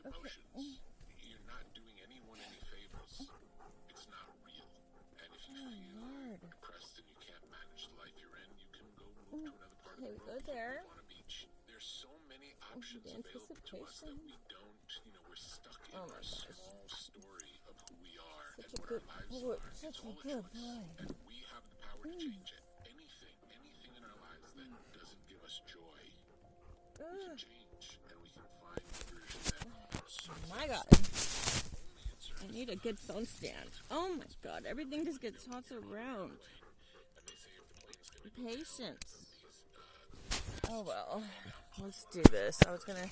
emotions. You're not doing anyone any favors. It's not real. And if you feel depressed and you can't manage the life you're in, you can go move to another part of the world. There. Live on a beach. There's so many options available to us that we don't, we're stuck in our small story of who we are and what our lives are. It's all a choice. And we have the power to change it. Anything in our lives that doesn't give us joy, we can change, and we can find the version that suits Oh my God. I need a good phone stand. Oh my God. Everything just gets tossed around. Patience. Oh well. Let's do this. I was gonna.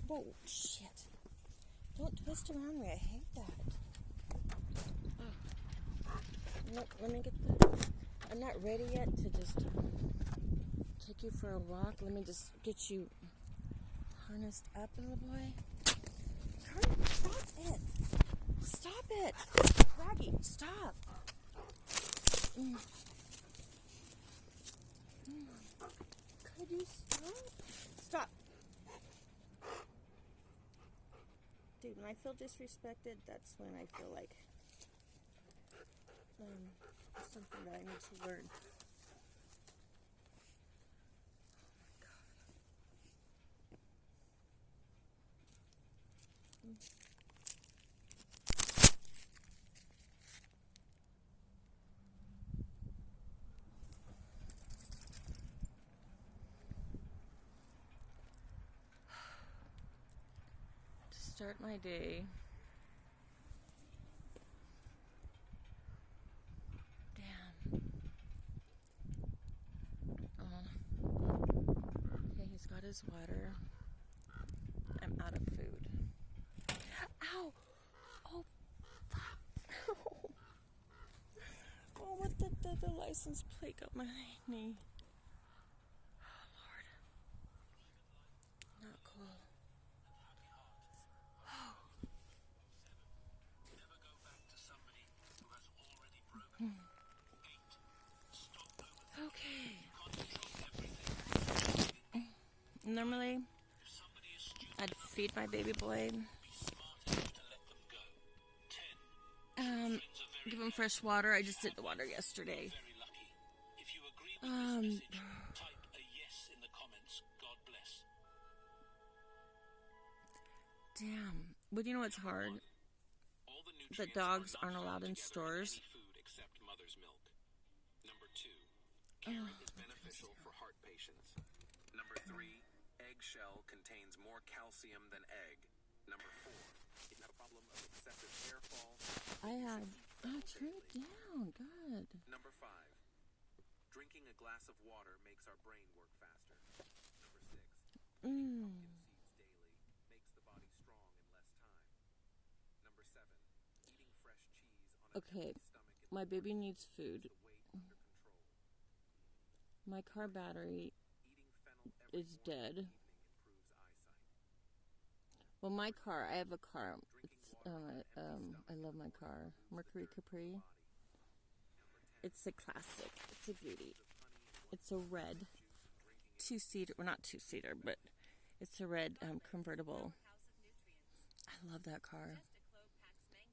Whoa, shit. Don't twist around me. I hate that. Look, let me get the... I'm not ready yet to just take you for a walk. Let me just get you harnessed up, little boy. Stop it. Stop it. Raggy, stop. Could you stop? Stop. Dude, when I feel disrespected, that's when I feel like something that I need to learn. Oh my God. To start my day. Okay, he's got his water. I'm out of food. Ow! Oh, fuck. Oh, what the license plate got my knee. Oh, Lord. Not cool. Okay. Normally, I'd feed my baby boy. Give him fresh water. I just did the water yesterday. Damn. But you know what's hard? That dogs aren't allowed in stores. Carrot is beneficial for heart patients. Number 3, eggshell contains more calcium than egg. Number 4, if you have a problem of excessive hair fall, I have. Oh, turn it down. Good. Number 5, drinking a glass of water makes our brain work faster. Number 6, eating pumpkin seeds daily makes the body strong in less time. Number 7, eating fresh cheese on a Okay, stomach my baby needs food. weight under control. My car battery is dead. Well, my car, I have a car. It's, I love my car. Mercury Capri. It's a classic. It's a beauty. It's a red 2-seater. Well, not 2-seater, but it's a red convertible. I love that car.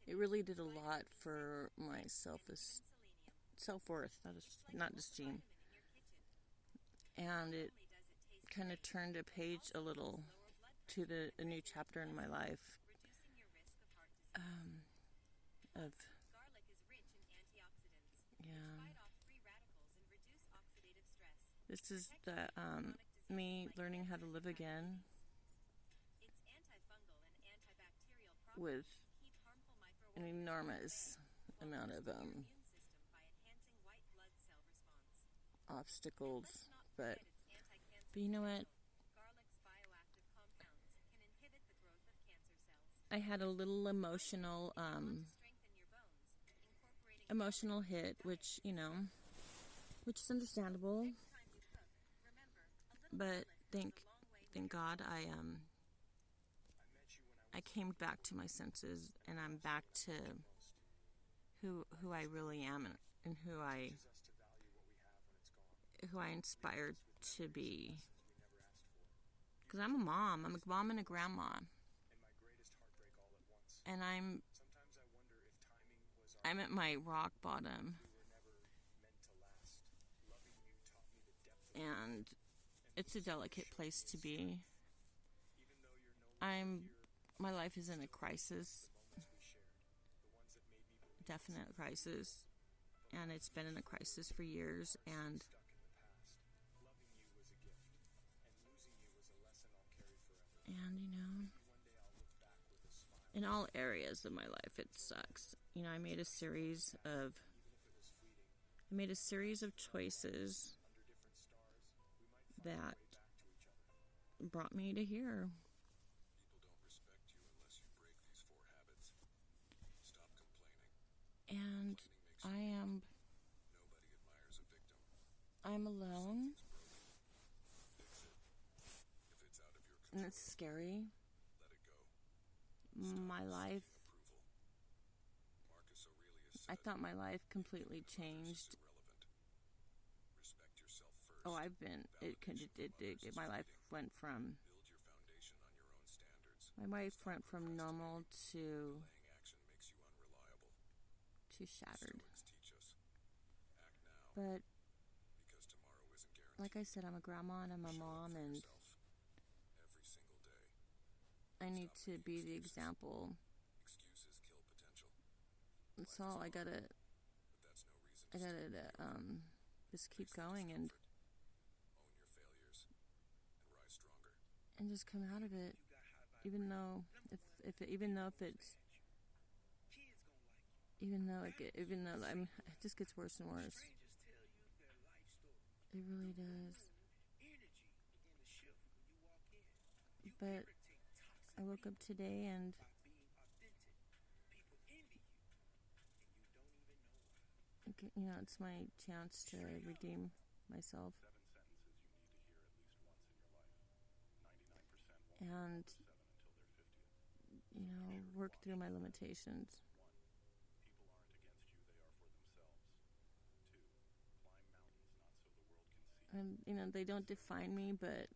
It really did a lot for my self-worth, not esteem. And it kind of turned a page a little to a new chapter in my life of this is the me learning how to live again with an enormous amount of obstacles, but you know what? I had a little emotional hit, which is understandable. But thank God I came back to my senses, and I'm back to who I really am, and who I inspired to be. Because I'm a mom. I'm a mom and a grandma. And I'm at my rock bottom. And it's a delicate place to be. My life is in a crisis. Definite crisis. And it's been in a crisis for years. And in all areas of my life, it sucks. I made a series of choices that brought me to here. And I'm alone. And it's scary. I thought my life completely changed. My life went from normal to shattered. But like I said, I'm a grandma and I'm a mom, and I need to be the example. So I gotta just keep going and just come out of it, even though it just gets worse and worse. It really does. But I woke up today and it's my chance to redeem myself. And work through my limitations. And they don't define me, but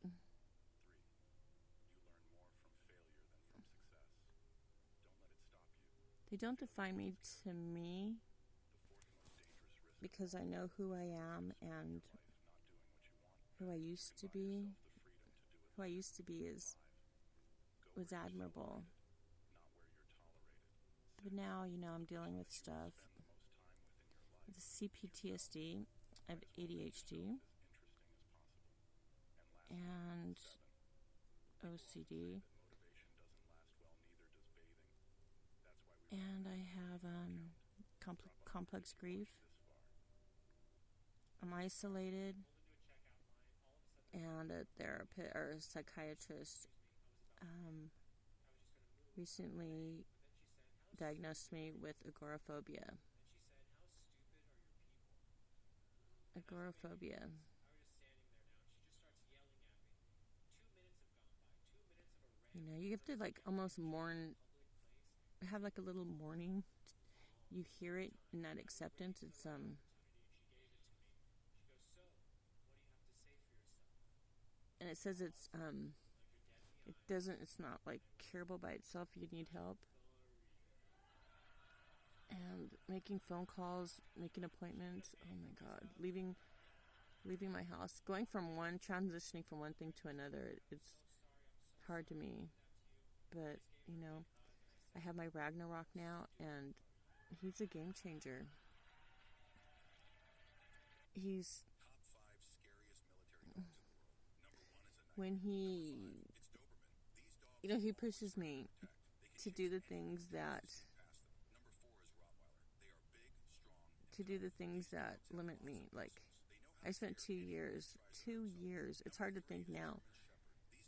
they don't define me to me, because I know who I am and who I used to be. Who I used to be was admirable. But now, I'm dealing with stuff. With CPTSD, I have ADHD, and OCD, and I have complex grief. I'm isolated, and a therapist or a psychiatrist recently diagnosed me with agoraphobia. Agoraphobia. You have to almost mourn, have a little mourning. You hear it in that acceptance. It's and it says it's not curable by itself. You need help. And making phone calls, making appointments. Oh my God, leaving my house, transitioning from one thing to another. It's hard to me, but I have my Ragnarok now, and he's a game changer. When he pushes me to do the things that limit me. I spent 2 years, it's hard to think now,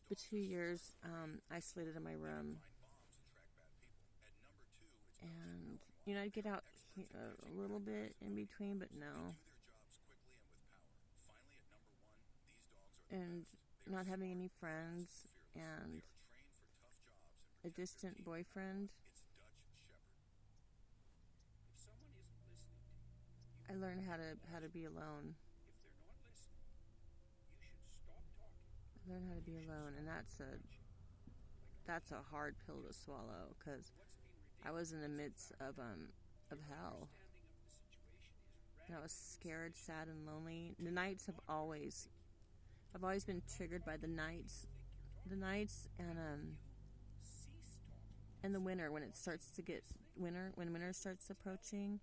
but 2 years isolated in my room. And, I'd get out a little bit in between, but no. And not having any friends, and a distant boyfriend. I learned how to be alone. I learned how to be alone, and that's a hard pill to swallow, because I was in the midst of hell. And I was scared, sad, and lonely. The nights I've always been triggered by the nights, and the winter, when it starts to get winter, when winter starts approaching,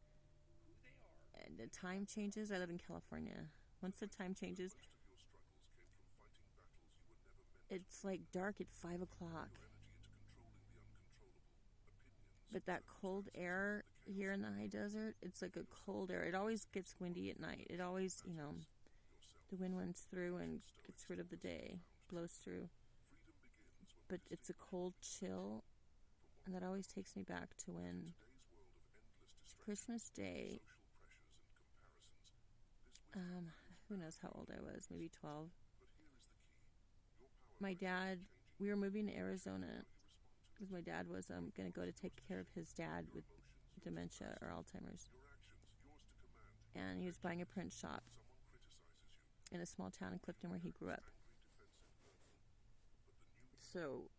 and the time changes. I live in California. Once the time changes, it's like dark at 5 o'clock. But that cold air here in the high desert, it's like a cold air. It always gets windy at night. It always, the wind runs through and gets rid of the day, blows through. But it's a cold chill, and that always takes me back to when it's Christmas Day. Who knows how old I was, maybe 12. My dad, we were moving to Arizona because my dad was going to go to take care of his dad with dementia or Alzheimer's. And he was buying a print shop in a small town in Clifton where he grew up. So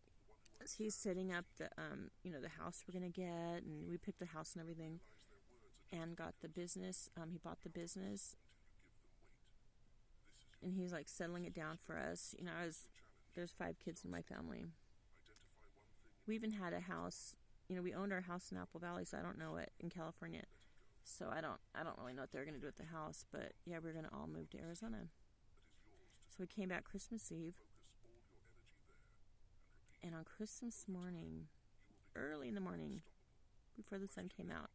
as he's setting up the house we're going to get, and we picked the house and everything, and got the business. He bought the business, and he's like settling it down for us. There's 5 kids in my family. We even had a house. We owned our house in Apple Valley, so I don't know it in California. So I don't really know what they're going to do with the house. But yeah, we're going to all move to Arizona. So we came back Christmas Eve. And on Christmas morning, early in the morning, before the sun came out,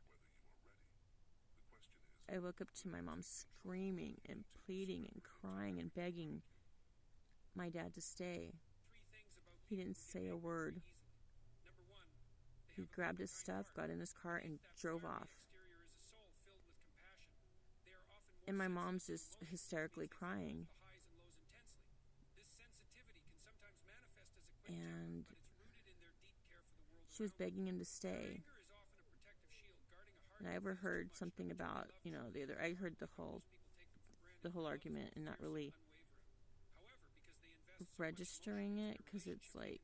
I woke up to my mom screaming and pleading and crying and begging my dad to stay. He didn't say a word. He grabbed his stuff, got in his car, and drove off. And my mom's just hysterically crying. And she was begging him to stay. And I overheard something about, I heard the whole argument and not really registering it, because it's like,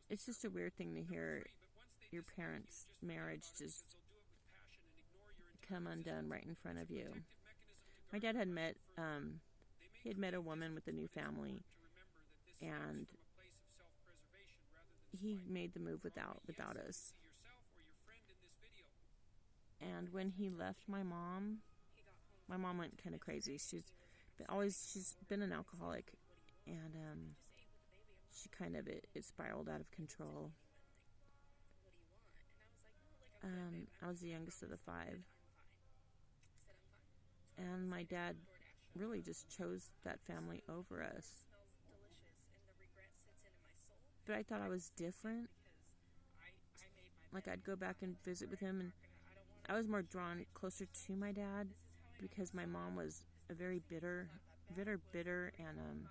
it's just a weird thing to hear your parents' marriage just come undone right in front of you. My dad had met a woman with a new family, and he made the move without us. And when he left my mom went kind of crazy. She's been an alcoholic, and she kind of it spiraled out of control. I was the youngest of the 5, and my dad really just chose that family over us. But I thought I was different. Like, I'd go back and visit with him, and I was more drawn closer to my dad because my mom was a very bitter, and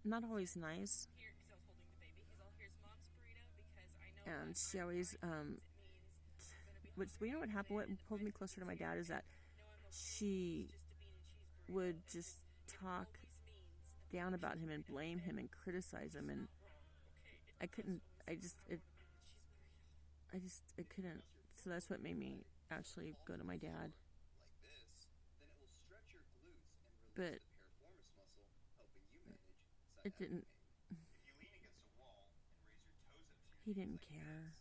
not always nice. And she always, what happened, what pulled me closer to my dad is that she would just talk down about him and blame him and criticize him, and I couldn't. So that's what made me actually go to my dad. But it didn't. He didn't care.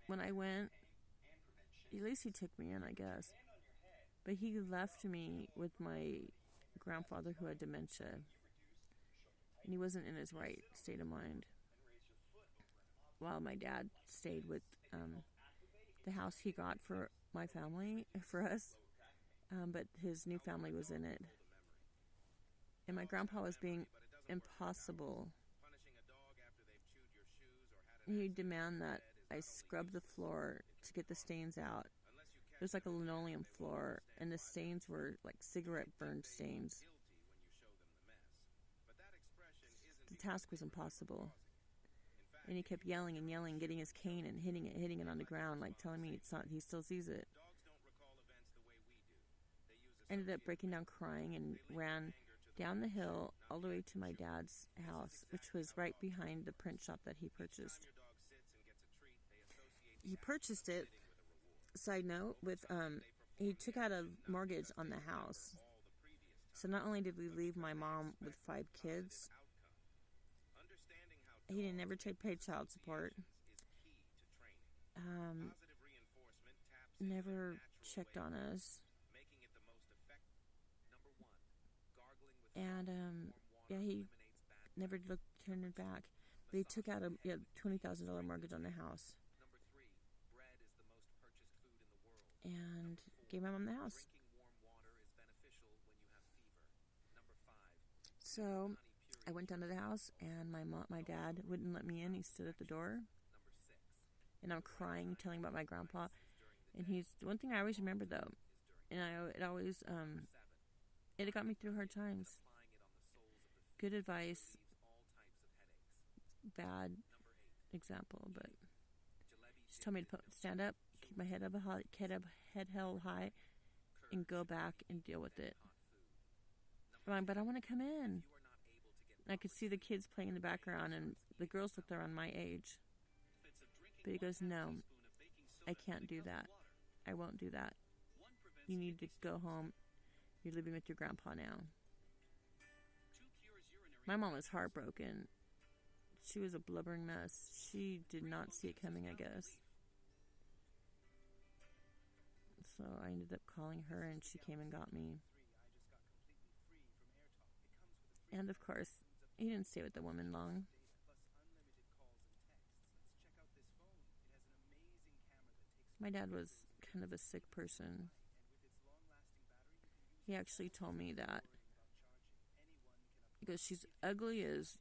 When I went, at least he took me in, I guess. But he left me with my grandfather who had dementia. And he wasn't in his right state of mind. While my dad stayed with the house he got for my family, for us. But his new family was in it. And my grandpa was being impossible. He'd demand that I scrub the floor to get the stains out. It was like a linoleum floor, and the stains were like cigarette burn stains. The task was impossible. And he kept yelling and yelling, getting his cane and hitting it on the ground, like telling me it's not, he still sees it. I ended up breaking down crying and ran down the hill all the way to my dad's house, which was right behind the print shop that he purchased. He purchased it, side note, with, he took out a mortgage on the house. So not only did we leave my mom with 5 kids, he never paid child support. Never checked on us. And, yeah, he never turned it back. But he took out a $20,000 mortgage on the house. And gave my mom the house. So I went down to the house, and my dad wouldn't let me in. He stood at the door, and I'm crying, telling about my grandpa. And one thing I always remember though, and it got me through hard times. Good advice, bad example, but just told me to stand up, keep my head held high, and go back and deal with it. I'm like, but I want to come in. And I could see the kids playing in the background, and the girls looked around my age. But he goes, no, I can't do that. I won't do that. You need to go home. You're living with your grandpa now. My mom was heartbroken. She was a blubbering mess. She did not see it coming, I guess. So I ended up calling her, and she came and got me. And of course, he didn't stay with the woman long. My dad was kind of a sick person. He actually told me that. He goes, she's ugly as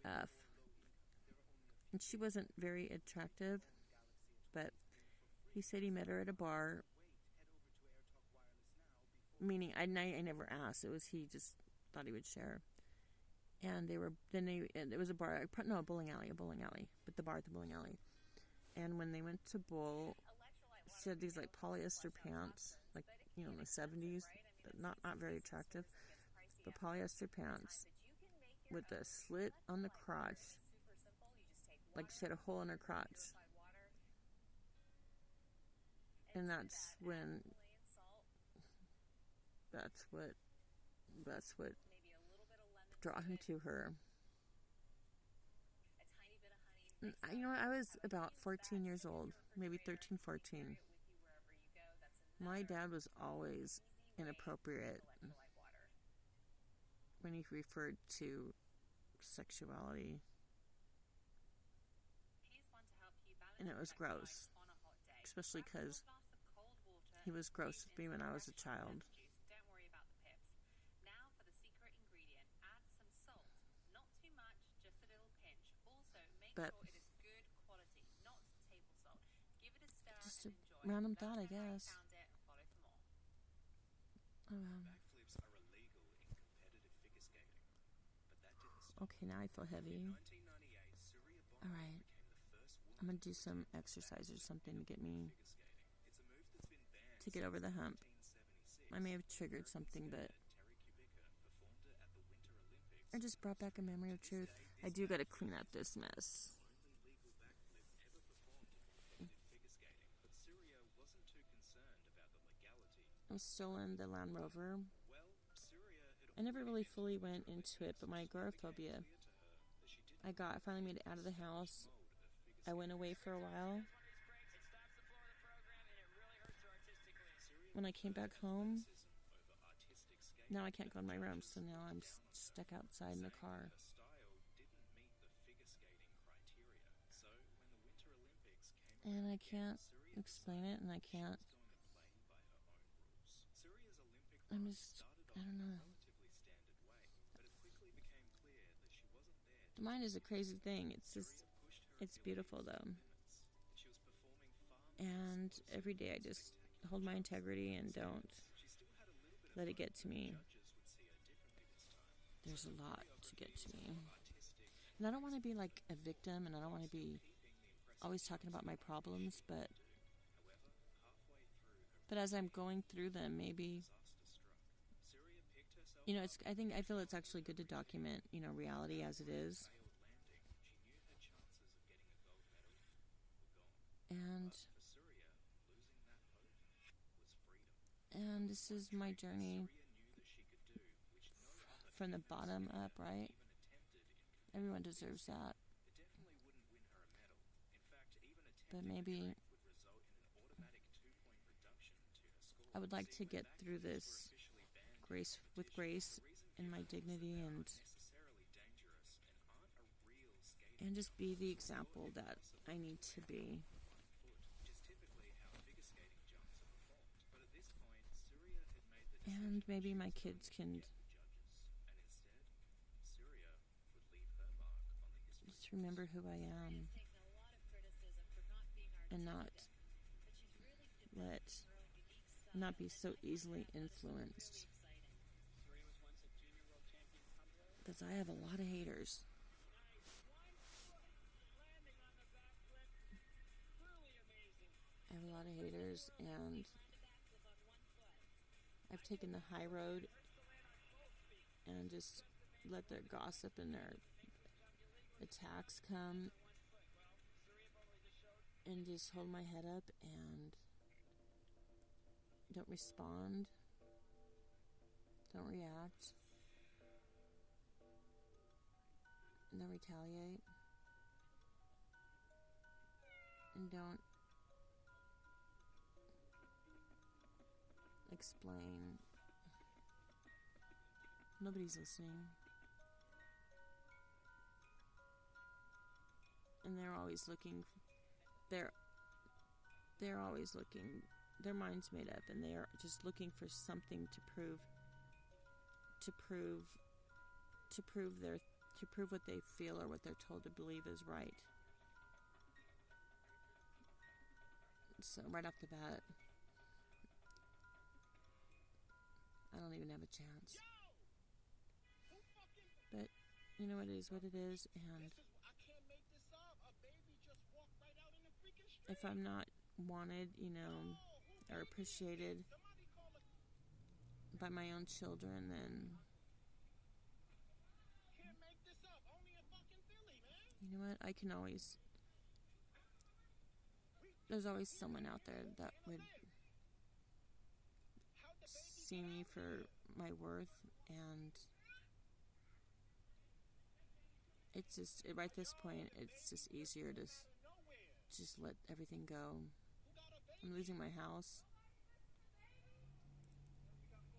F. And she wasn't very attractive, but he said he met her at a bar. Meaning, I never asked. It was he just thought he would share. And it was a bar, a bowling alley, but the bar at the bowling alley. And when they went to bowl, she had these like polyester pants, like, in the 70s, not very attractive, but polyester pants with a slit on the crotch, like she had a hole in her crotch. And that's what draw him to her. I was about 14 years old, maybe 13, 14. My dad was always inappropriate when he referred to sexuality. And it was gross, especially because he was gross with me when I was a child. But just a random thought, I guess. Okay, now I feel heavy. Alright. I'm going to do some exercise or something to get over the hump. I may have triggered something, but I just brought back a memory of truth. I do got to clean up this mess. I'm still in the Land Rover. I never really fully went into it, but my agoraphobia, I finally made it out of the house. I went away for a while. When I came back home, now I can't go in my room, so now I'm stuck outside in the car. And I can't explain it, and I don't know. The mind is a crazy thing. It's beautiful though. And every day I just hold my integrity and don't let it get to me. There's a lot to get to me. And I don't want to be like a victim, and I don't want to be always talking about my problems, but as I'm going through them, maybe, I feel it's actually good to document, reality as it is. And this is my journey from the bottom up, right? Everyone deserves that. But maybe I would like to get through this with grace and my dignity, and just be the example that I need to be. And maybe my kids can just remember who I am and not be so easily influenced. Because I have a lot of haters. And I've taken the high road and just let their gossip and their attacks come, and just hold my head up and don't respond, don't react, and don't retaliate, and don't explain. Nobody's listening. And they're always looking, their mind's made up, and they are just looking for something to prove what they feel or what they're told to believe is right. So right off the bat, I don't even have a chance. But you know, it is what it is, and if I'm not wanted, or appreciated by my own children, then you know what? There's always someone out there that would see me for my worth, and it's just, at this point, it's just easier to just let everything go. I'm losing my house.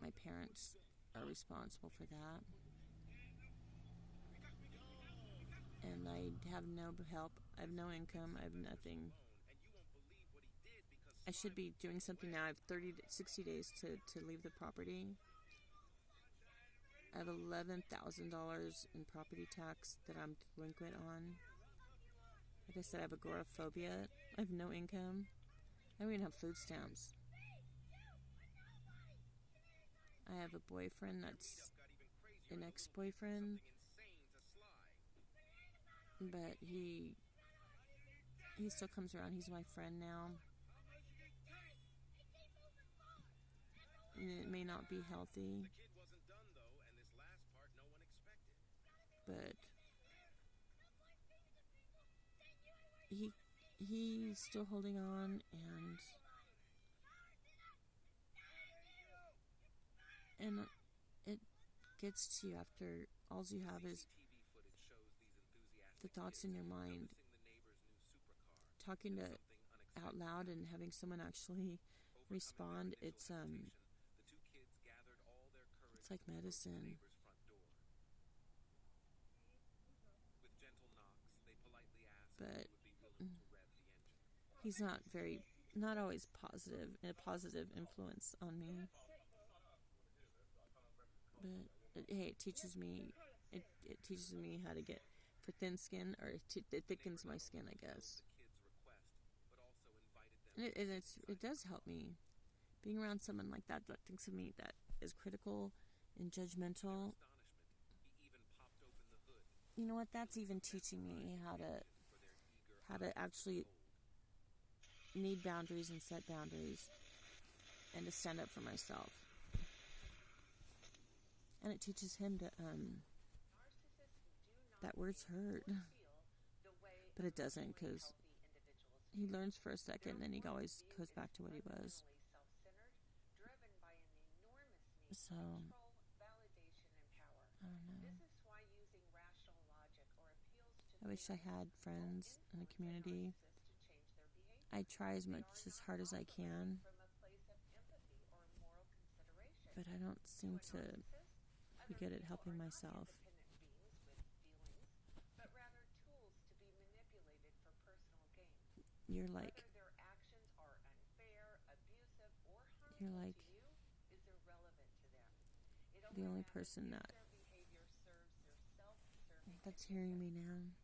My parents are responsible for that. And I have no help. I have no income. I have nothing. I should be doing something now. I have 30 to 60 days to leave the property. I have $11,000 in property tax that I'm delinquent on. Like I said, I have agoraphobia. I have no income. I don't even have food stamps. I have a boyfriend that's an ex-boyfriend, but he still comes around. He's my friend now. And it may not be healthy, but he's still holding on, and it gets to you after all you have is the thoughts in your mind. Talking out loud and having someone actually respond, it's like medicine. But he's not always positive, and a positive influence on me. But hey, it teaches me how to get for thin skin, or it thickens my skin, I guess. And it does help me. Being around someone like that thinks of me, that is critical and judgmental, you know what? That's even teaching me how to actually need boundaries and set boundaries, and to stand up for myself. And it teaches him to that words hurt, but it doesn't, because he learns for a second, and then he always goes back to what he was. So, I don't know. I wish I had friends in a community. I try as hard as I can, but I don't seem to be good at helping myself. You're like the only person that's hearing me now.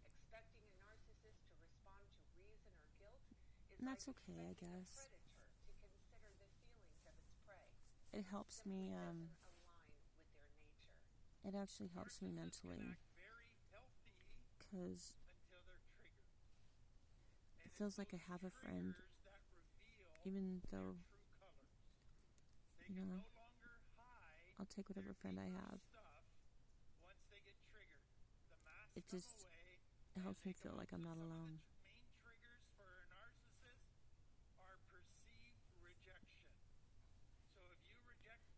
And that's okay, I guess. It helps me, it actually helps me mentally, because it feels like I have a friend, even though, I'll take whatever friend I have. It just helps me feel like I'm not alone.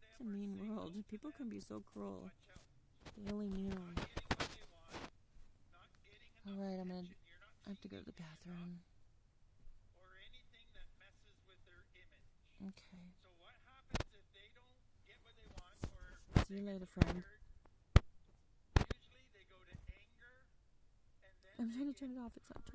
It's a mean world. People can be so cruel. They only knew. Alright, I have to go to the bathroom. Okay. See you later, friend. I'm trying to turn it off. It's not turning.